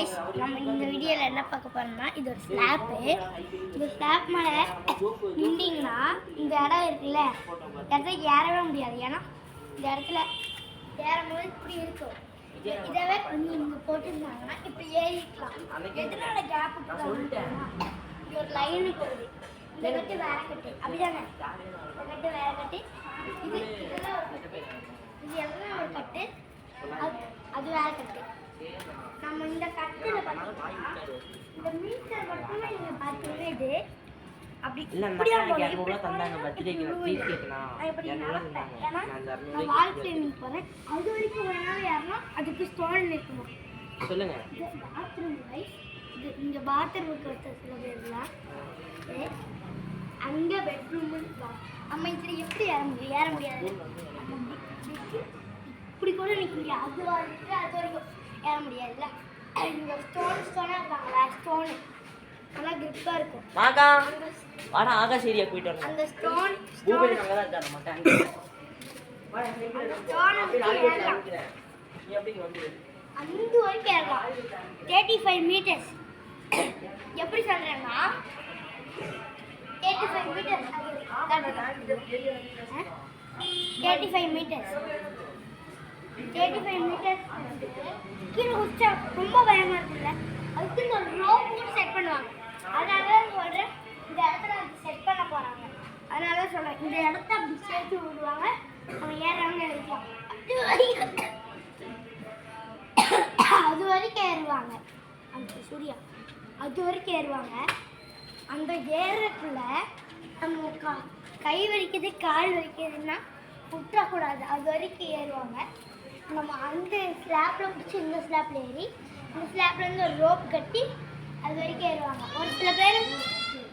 Guys, நம்ம இந்த வீடியோவில் என்ன பார்க்க போறோம்னா, இது ஒரு ஸ்லாப்பு. இந்த ஸ்லாப் மேலே நின்றீங்கன்னா இந்த இடம் இருக்குல்ல, இடத்துல ஏறவே முடியாது. ஏன்னா இந்த இடத்துல ஏறும்போது இப்படி இருக்கும். இதவே கொஞ்சம் இங்கே போட்டுருந்தாங்கன்னா இப்படி ஏறிக்கலாம். எதனால கேப் விட்டுருக்காங்கன்னா, இது ஒரு லைனு போகுது. இந்த கட்டு வேற கட்டு, அப்படிதானே? இந்த கட்டு வேற கட்டு, இதெல்லாம் ஒரு கட்டு, இது எல்லாம் ஒரு கட்டு, அது வேற கட்டு. நம்ம இந்த கட்டில் பார்த்தீங்கன்னா இந்த மீட்டர் மட்டுமே நீங்கள் பார்த்துருவே இது அப்படி இப்படியா நான் வால் கிளீனிங் போகிறேன். அது வரைக்கும் ஒரு நாள் யாருன்னா அதுக்கு ஸ்டோன் இருக்கணும். சொல்லுங்க. பாத்ரூம் வைஸ் இது இங்கே பாத்ரூமுக்கு வச்ச சில பேர்லாம் அங்கே பெட்ரூம் நம்ம இதில் எப்படி ஏற முடியாது. இப்படி கூட நிற்க அது வரைக்கும் அது வரைக்கும் ஏற முடியாதுல்ல. இங்கே ஸ்டோனாக இருக்காங்களா, ஸ்டோனு நல்லா கிரிப்பாக இருக்கும். அந்த ஸ்டோன் அந்த வரைக்கும் ஏறலாம். 35 மீட்டர்ஸ். எப்படி சொல்கிறேன்னா 35 மீட்டர்ஸ். 35 மீட்டர்ஸ் கீழே குடிச்சா ரொம்ப பயமாக இருக்குல்ல. அதுக்கு இந்த ரோப் கூட செட் பண்ணுவாங்க. அதனால தான் சொல்கிறேன், இந்த இடத்துல அது செட் பண்ண போகிறாங்க. அதனால தான் சொல்கிறேன், இந்த இடத்த அப்படி சேர்த்து விடுவாங்க. அவங்க ஏறாங்க இருக்கலாம். அது வரைக்கும் ஏறுவாங்க. அந்த சூர்யா அது வரைக்கும் ஏறுவாங்க. அந்த ஏறக்குள்ள நம்ம கை வலிக்குது கால் வலிக்குதுன்னா விட்டுறக்கூடாது. அது வரைக்கும் ஏறுவாங்க. நம்ம அந்த ஸ்லாப்பில் பிடிச்சி இந்த ஸ்லாப்பில் ஏறி இந்த ஸ்லாப்லேருந்து ஒரு ரோப் கட்டி அது வரைக்கும் ஏறுவாங்க. ஒரு சில பேர்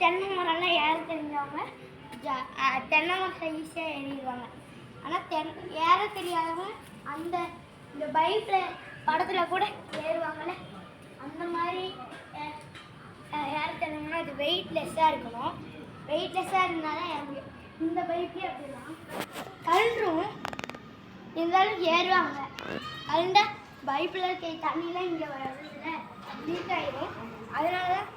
தென்னை மரம்லாம் ஏற தெரிஞ்சவங்க தென்னை மரத்தை ஈஸியாக ஏறிடுவாங்க. ஆனால் ஏற தெரியாதவங்க இந்த பைக்கில் படத்தில் கூட ஏறுவாங்கள்ல, அந்த மாதிரி ஏற தெரிஞ்சவங்கன்னா அது வெயிட்லெஸ்ஸாக இருக்கணும். வெயிட்லெஸ்ஸாக இருந்தால் தான் ஏற முடியும். இந்த பைக்கே அப்படிலாம் கழுன்றும் இருந்தாலும் ஏறுவாங்க. கழுண்டா பைப்பில் இருக்க தண்ணியெலாம் இங்கே வரதில்ல, லீக் ஆகிடும். அதனால தான்